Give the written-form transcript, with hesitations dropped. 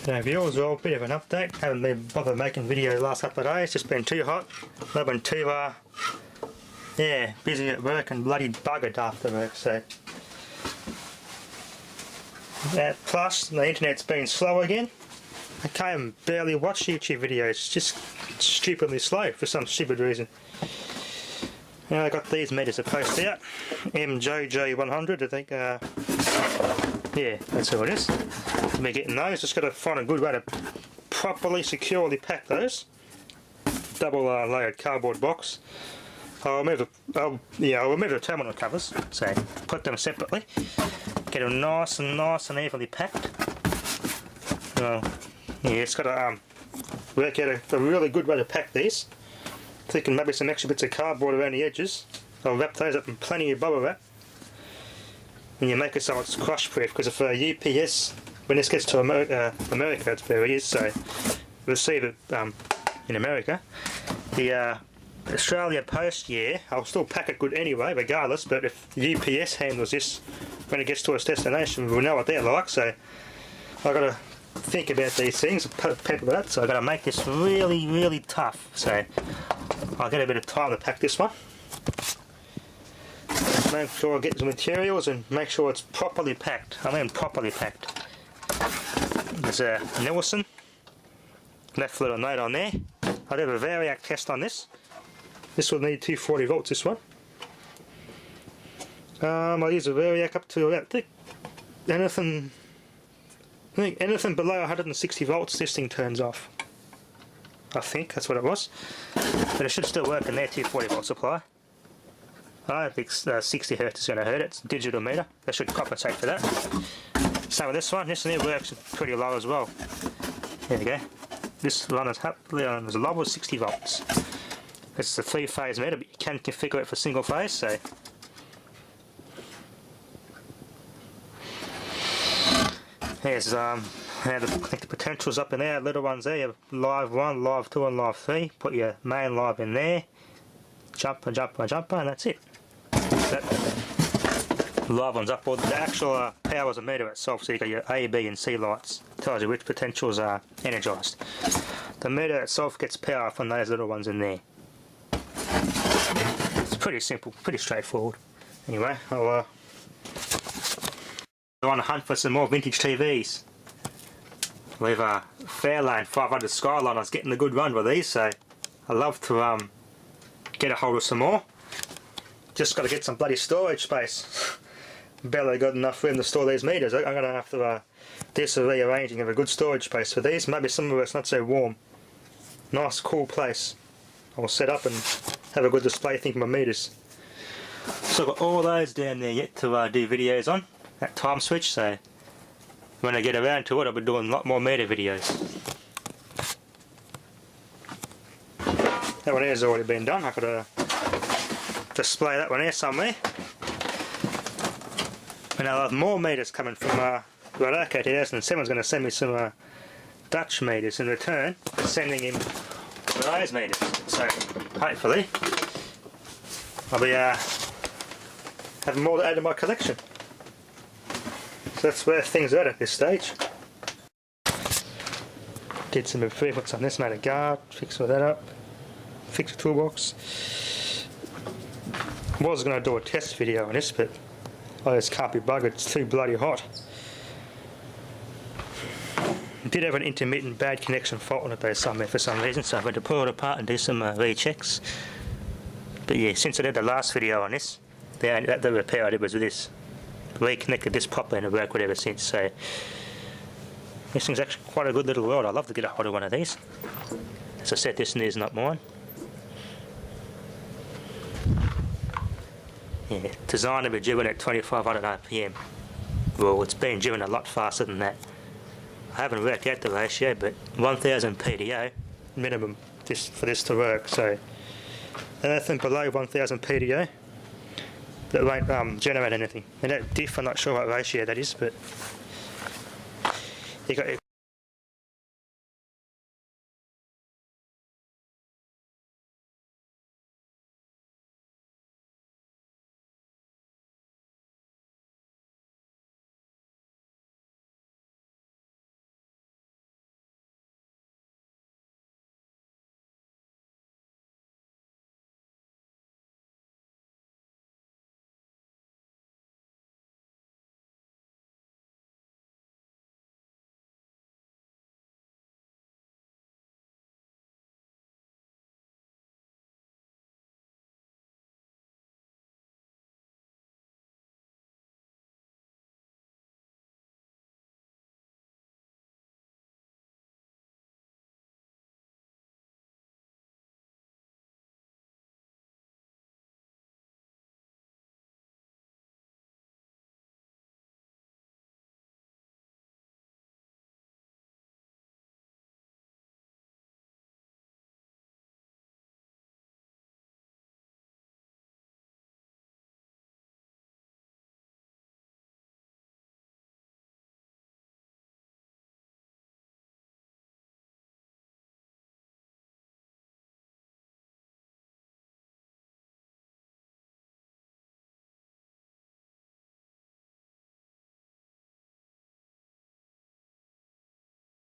So viewers, well, a bit of an update. Haven't been bothered making videos the last couple of days, just been too hot. I've been too busy at work and bloody buggered after work, so. Plus, the internet's been slow again. I can't barely watch YouTube videos, it's just stupidly slow for some stupid reason. Now I got these meters to post out. MJJ100, I think, yeah, that's who it is. We're getting those, just got to find a good way to properly, securely pack those. Double layered cardboard box. I'll remove the terminal covers, so put them separately. Get them nice and evenly packed. Yeah, it's got to work out a really good way to pack these. Thinking maybe some extra bits of cardboard around the edges. I'll wrap those up in plenty of bubble wrap. And you make it so it's crush proof, because if UPS, when this gets to America, it's where it is, so receive it in America. The Australia Post, I'll still pack it good anyway, regardless, but if UPS handles this when it gets to its destination, we'll know what they're like, so I've got to think about these things, pepper that, so I've got to make this really tough, so I'll get a bit of time to pack this one. Make sure I get the materials and make sure it's properly packed. I mean properly packed. There's a Nielsen, left little note on there. I did a variac test on this. This will need 240 volts, this one. I'll use a variac up to about, I think anything below 160 volts this thing turns off. I think that's what it was. But it should still work in their 240 volt supply. I think 60 Hz is going to hurt it. It's a digital meter. That should compensate for that. Same with this one. This one here works pretty low as well. There you go. This one is as low as 60 volts. It's a 3-phase meter, but you can configure it for single phase. So here's the potentials up in there. Little ones there. You have live 1, live 2, and live 3. Put your main live in there. Jumper, and that's it. The live one's up. Well, the actual power is a meter itself, so you got your A, B, and C lights. Tells you which potentials are energized. The meter itself gets power from those little ones in there. It's pretty simple, pretty straightforward. Anyway, I'll go on a hunt for some more vintage TVs. We've Fairlane 500 Skyliner's getting a good run with these, so I love to get a hold of some more. Just got to get some bloody storage space. Barely got enough room to store these meters. I'm going to have to do some rearranging of a good storage space for these. Maybe somewhere it's not so warm. Nice cool place. I'll set up and have a good display thing for my meters. So I've got all those down there yet to do videos on. That time switch, so when I get around to it I'll be doing a lot more meter videos. That one here has already been done. I've got to display that one here somewhere. And I'll have more meters coming from Rodaka 2007 is going to send me some Dutch meters in return, sending him those meters. So hopefully I'll be having more to add to my collection. So that's where things are at this stage. Did some improvements on this, made a guard, fixed all that up. Fix the toolbox. Was going to do a test video on this, but I just can't be buggered, it's too bloody hot. I did have an intermittent bad connection fault on it though somewhere for some reason, so I've had to pull it apart and do some rechecks. But yeah, since I did the last video on this, the repair I did was with this. Reconnected this properly and it worked ever since, so this thing's actually quite a good little world. I'd love to get a hold of one of these. As I said, this is not mine. Yeah, designed to be driven at 2500 RPM. Well, it's been driven a lot faster than that. I haven't worked out the ratio, but 1000 PDO minimum for this to work. So anything below 1000 PDO, that won't generate anything. And that diff, I'm not sure what ratio that is, but you got